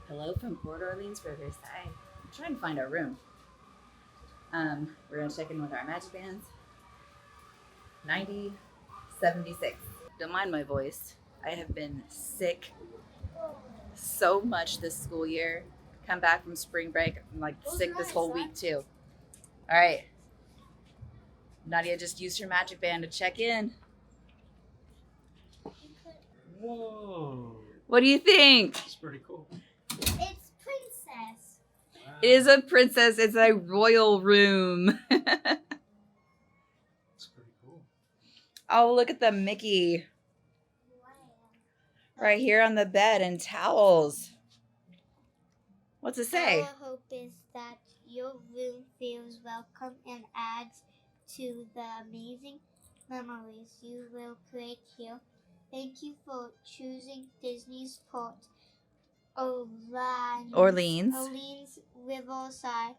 Hello from Port Orleans, Riverside. I'm trying to find our room. We're gonna check in with our magic bands. 9076. Don't mind my voice. I have been sick so much this school year. Come back from spring break. I'm like sick this whole week too. All right. Nadia just used her magic band to check in. Whoa. What do you think? That's pretty cool. It's princess. Wow. It is a princess. It's a royal room. That's pretty cool. Oh, look at the Mickey right here on the bed and towels. What's it say? Our hope is that your room feels welcome and adds to the amazing memories you will create here. Thank you for choosing Disney's Port Orleans. Riverside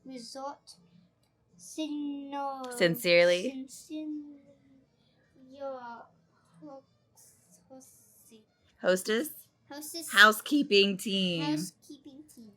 Resort. Sincerely. Your Hostess. hostess Housekeeping team. housekeeping team.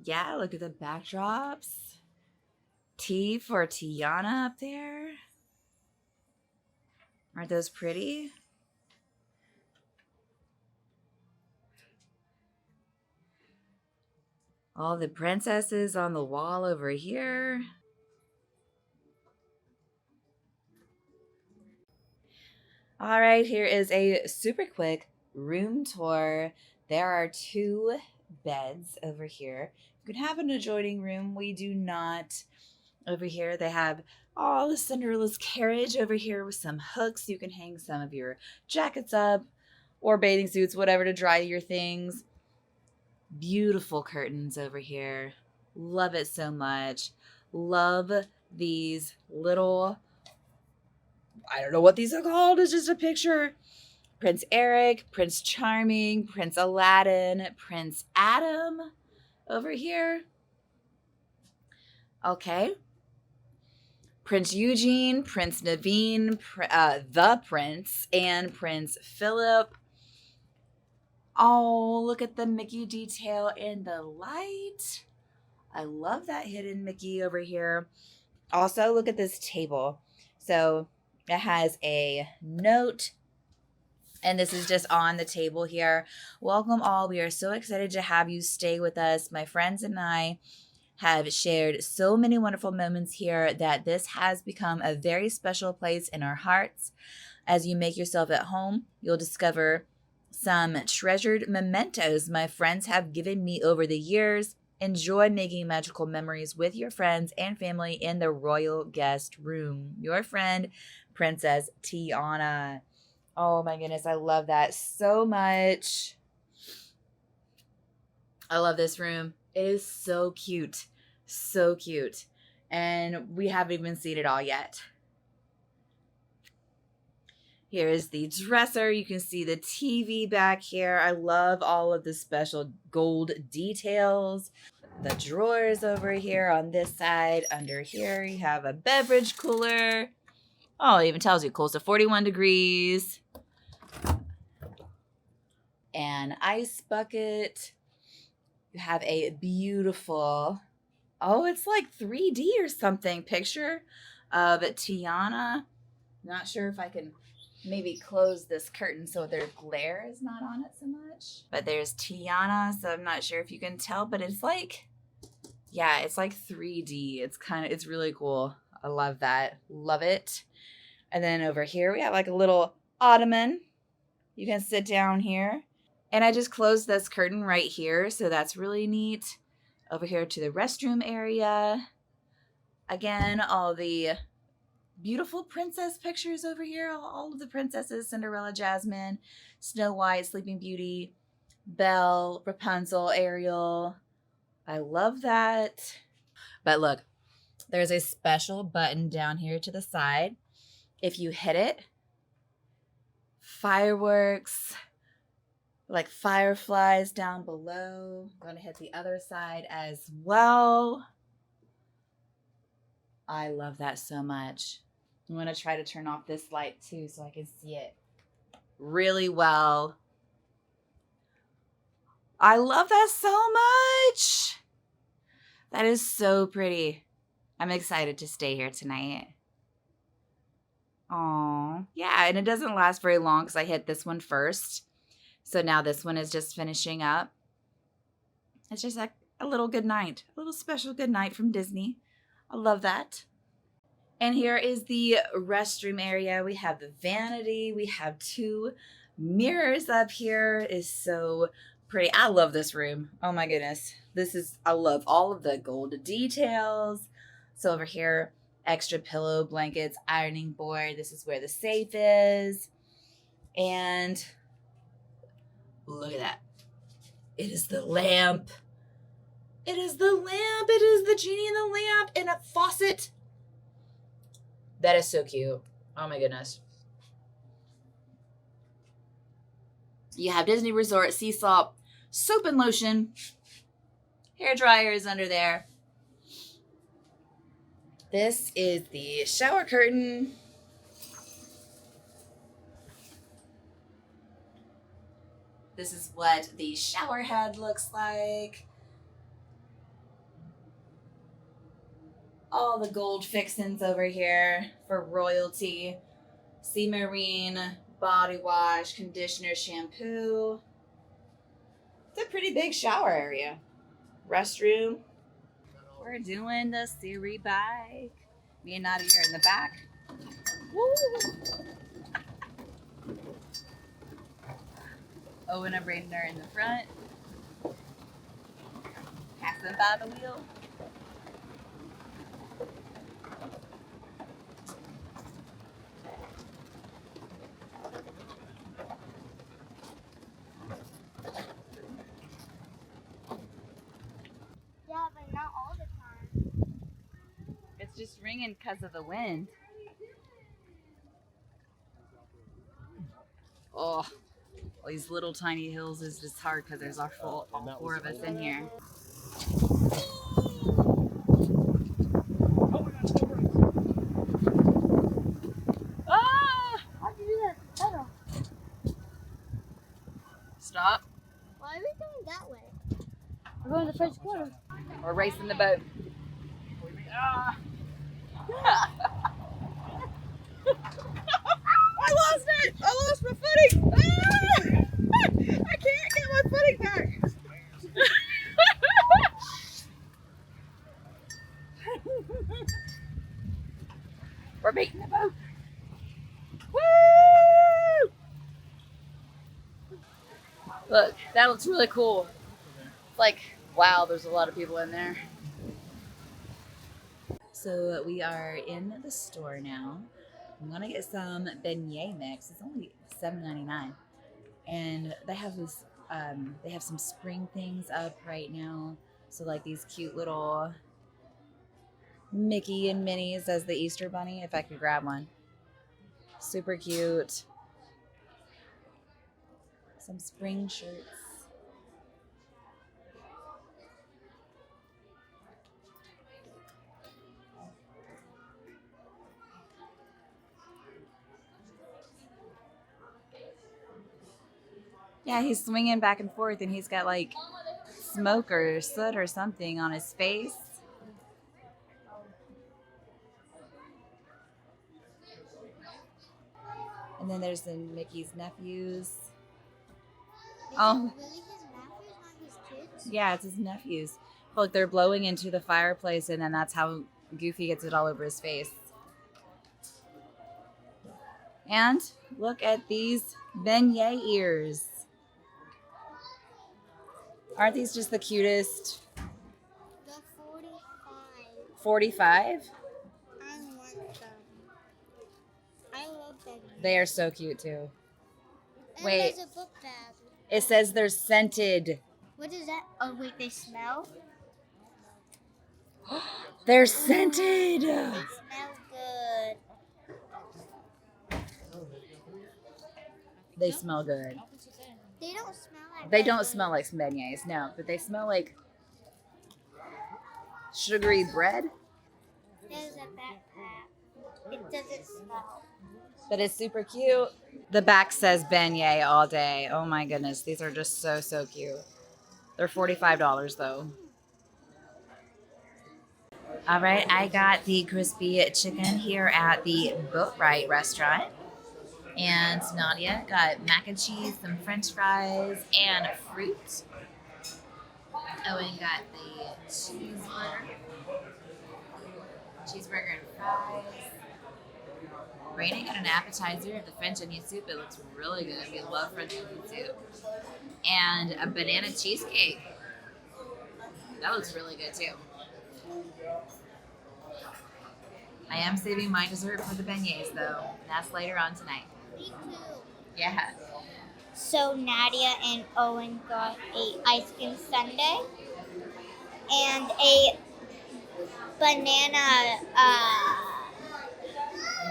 Yeah, look at the backdrops. T for Tiana up there. Aren't those pretty? All the princesses on the wall over here. All right, here is a super quick room tour. There are 2 beds over here. You can have an adjoining room. We do not. Over here, they have all the Cinderella's carriage over here with some hooks. You can hang some of your jackets up or bathing suits, whatever, to dry your things. Beautiful curtains over here. Love it so much. Love these little, I don't know what these are called. It's just a picture. Prince Eric, Prince Charming, Prince Aladdin, Prince Adam over here. Okay. Prince Eugene, Prince Naveen, the Prince, and Prince Philip. Oh, look at the Mickey detail in the light. I love that hidden Mickey over here. Also, look at this table. So it has a note, and this is just on the table here. Welcome all. We are so excited to have you stay with us. My friends and I have shared so many wonderful moments here that this has become a very special place in our hearts. As you make yourself at home, you'll discover some treasured mementos my friends have given me over the years. Enjoy making magical memories with your friends and family in the royal guest room. Your friend, Princess Tiana. Oh my goodness, I love that so much. I love this room. It is so cute. So cute. And we haven't even seen it all yet. Here is the dresser. You can see the TV back here. I love all of the special gold details. The drawers over here on this side. Under here, you have a beverage cooler. Oh, it even tells you close to 41 degrees. An ice bucket. You have a beautiful, oh, it's like 3D or something, picture of Tiana. Not sure if I can maybe close this curtain so their glare is not on it so much. But there's Tiana, so I'm not sure if you can tell, but it's like, yeah, it's like 3D. It's really cool. I love that. Love it. And then over here we have like a little ottoman. You can sit down here. And I just closed this curtain right here, so that's really neat. Over here to the restroom area. Again, all the beautiful princess pictures over here. All of the princesses, Cinderella, Jasmine, Snow White, Sleeping Beauty, Belle, Rapunzel, Ariel. I love that. But look, there's a special button down here to the side. If you hit it, fireworks, like fireflies down below. I'm going to hit the other side as well. I love that so much. I'm going to try to turn off this light too so I can see it. really well. I love that so much. That is so pretty. I'm excited to stay here tonight. Aw, yeah, and it doesn't last very long because I hit this one first. So now this one is just finishing up. It's just like a little good night, a little special good night from Disney. I love that. And here is the restroom area. We have the vanity. We have 2 mirrors up here. It is so pretty. I love this room. Oh my goodness. I love all of the gold details. So over here, extra pillow, blankets, ironing board. This is where the safe is. And look at that. It is the lamp. It is the lamp. It is the genie in the lamp and a faucet. That is so cute. Oh my goodness. You have Disney Resort sea salt, soap and lotion. Hair dryer is under there. This is the shower curtain. This is what the shower head looks like. All the gold fixins over here for royalty. Sea Marine, body wash, conditioner, shampoo. It's a pretty big shower area. Restroom. We're doing the Siri bike. Me and Nadia are in the back. Woo! Owen and Brayden are in the front. Passing by the wheel. Yeah, but not all the time. It's just ringing because of the wind. Oh, all these little tiny hills is just hard because there's all 4 of us in here. Ah! How'd you do that? Pedal. Stop. Why are we going that way? We're going to the first quarter. We're racing the boat. Ah. I lost it! I lost my footing! Ah! I can't get my footing back! We're beating the boat! Woo! Look, that looks really cool. It's like, wow, there's a lot of people in there. So we are in the store now. I'm gonna get some beignet mix. It's only $7.99, and they have this. They have some spring things up right now. So like these cute little Mickey and Minnie's as the Easter Bunny. If I could grab one, super cute. Some spring shirts. Yeah, he's swinging back and forth, and he's got like smoke or soot or something on his face. And then there's the Mickey's nephews. Oh, Really his nephews, not his kids? yeah, it's his nephews. Look, they're blowing into the fireplace, and then that's how Goofy gets it all over his face. And look at these beignet ears. Aren't these just the cutest? The 45. 45? I want them. I love them. They are so cute too. And Wait. there's a book bag. It says they're scented. What is that? Oh, wait, they smell? They're scented. They smell good. They smell good. They don't smell like They don't beignets. smell like beignets, no, but they smell like sugary bread. There's a backpack. It doesn't smell. But it's super cute. The back says beignet all day. Oh my goodness. These are just so, so cute. They're $45 though. All right, I got the crispy chicken here at the Boatwright restaurant. And Nadia got mac and cheese, some french fries, and fruit. Owen got the cheeseburger and fries. Raina got an appetizer, the French onion soup. It looks really good. We love French onion soup. And a banana cheesecake. That looks really good too. I am saving my dessert for the beignets though. That's later on tonight. Me too. Yeah. So Nadia and Owen got a ice cream sundae and a banana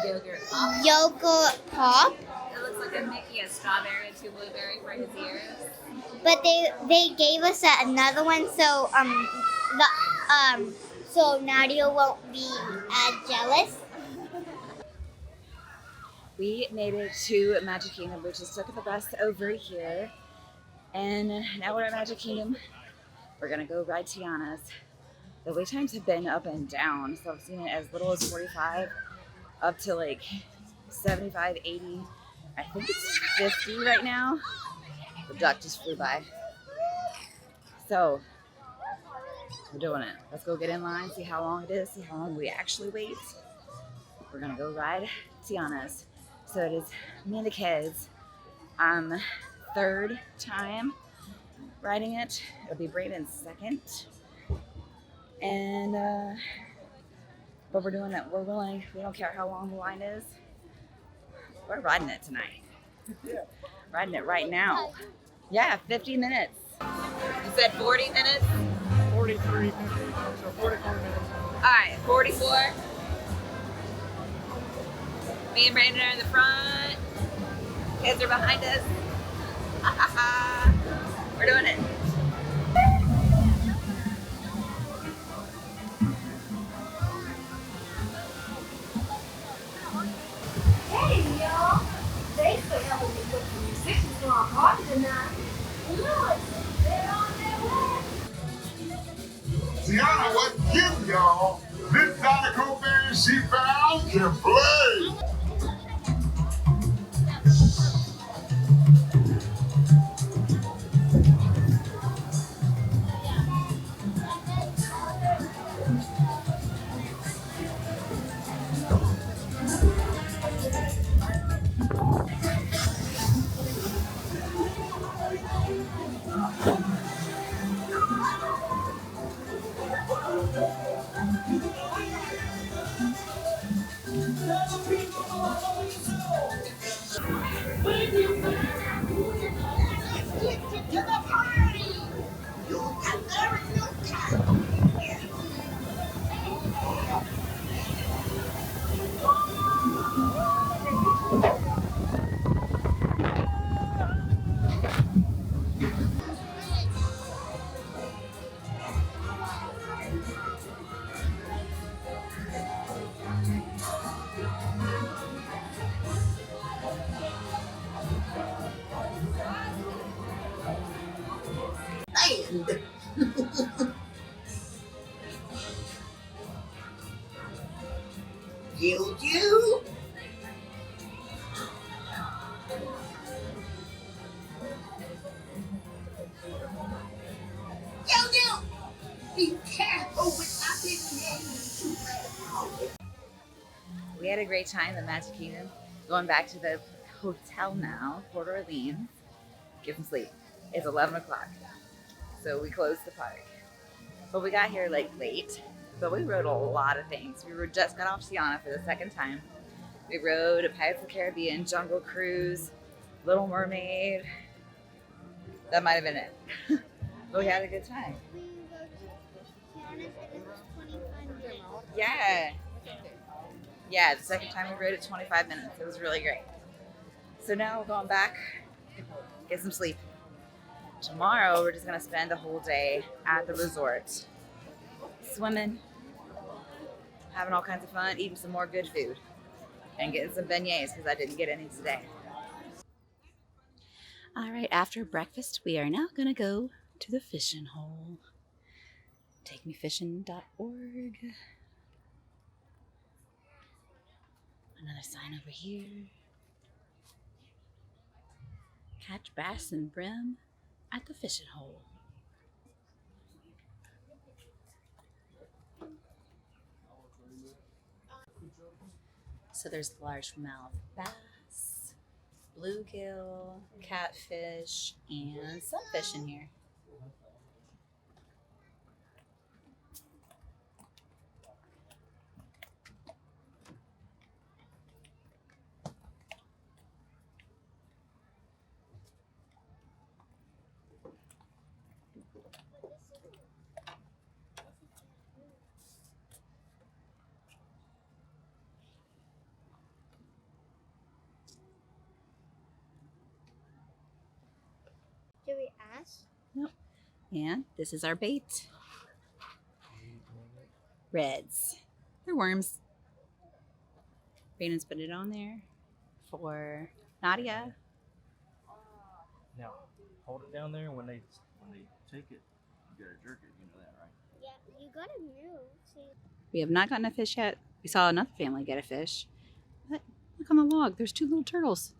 yogurt pop. It looks like a Mickey, a strawberry, and two blueberry for his ears. But they gave us another one, so so Nadia won't be jealous. We made it to Magic Kingdom. We just took the bus over here. And now we're at Magic Kingdom. We're gonna go ride Tiana's. The wait times have been up and down. So I've seen it as little as 45 up to like 75, 80. I think it's 50 right now. The duck just flew by. So we're doing it. Let's go get in line, see how long it is, see how long we actually wait. We're gonna go ride Tiana's. So it is me and the kids. Third time riding it. It'll be Braden's second. And but we're doing it. We're willing. We don't care how long the line is. We're riding it tonight. Riding it right now. Yeah, 50 minutes. You said 40 minutes? 43, 50, so 44 minutes. All right, 44. Me and Brandon are in the front. Kids are behind us. We're doing it. Hey, y'all. They say helping me put the musicians on a party tonight. You know it. They're on their way. Tiana, what give y'all? This Dinoco band she found can play. And you. Yo, be careful with my big name. We had a great time in Magic Kingdom. Going back to the hotel now, Port Orleans. Get some sleep. It's 11 o'clock. So we closed the park. But we got here like late. But we rode a lot of things. We just got off Tiana for the second time. We rode Pirates of the Caribbean, Jungle Cruise, Little Mermaid. That might have been it. But we had a good time. Yeah. Yeah, the second time we rode it 25 minutes. It was really great. So now we're going back, get some sleep. Tomorrow we're just gonna spend the whole day at the resort. Swimming, having all kinds of fun, eating some more good food. and getting some beignets because I didn't get any today. All right, after breakfast, we are now going to go to the fishing hole. TakeMeFishing.org. Another sign over here. Catch bass and brim at the fishing hole. So there's largemouth bass, bluegill, catfish, and sunfish in here. Should we ask? Nope. And this is our bait. Reds. They're worms. Brandon's put it on there for Nadia. Now, hold it down there. When they take it, you gotta jerk it. You know that, right? Yeah, you gotta move. See? We have not gotten a fish yet. We saw another family get a fish. But look on the log. There's 2 little turtles.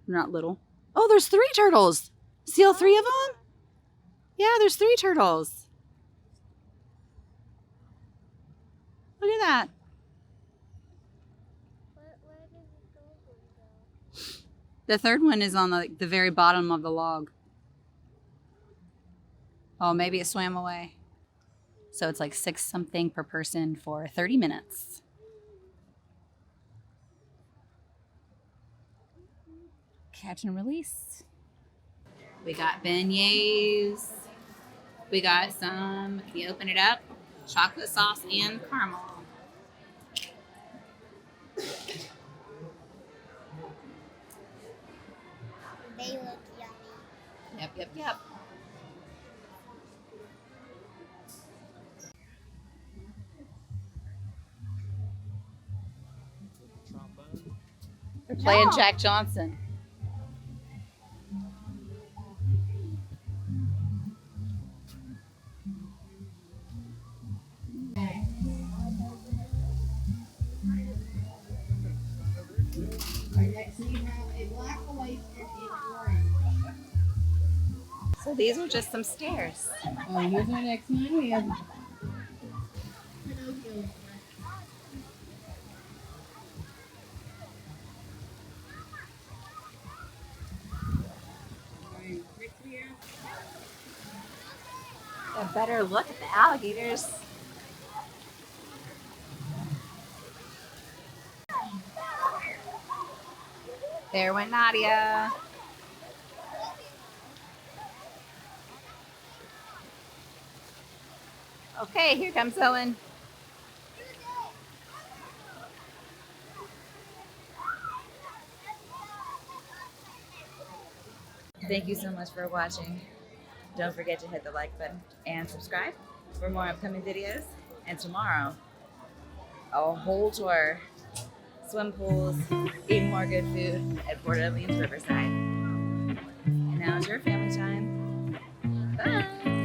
They're not little. Oh, there's 3 turtles. See all 3 of them? Yeah, there's 3 turtles. Look at that. Where did the gold one go? The 3rd one is on the very bottom of the log. Oh, maybe it swam away. So it's like 6 something per person for 30 minutes. Catch and release. We got beignets. We got some, if you open it up, chocolate sauce and caramel. They look yummy. Yep. Trombone. They're playing Jack Johnson. So these are just some stairs. Oh, here's our next one. We have A better look at the alligators. There went Nadia. Okay, here comes Owen. Thank you so much for watching. Don't forget to hit the like button and subscribe for more upcoming videos. And tomorrow, a whole tour, swim pools, eating more good food at Port Orleans Riverside. And now it's your family time. Bye.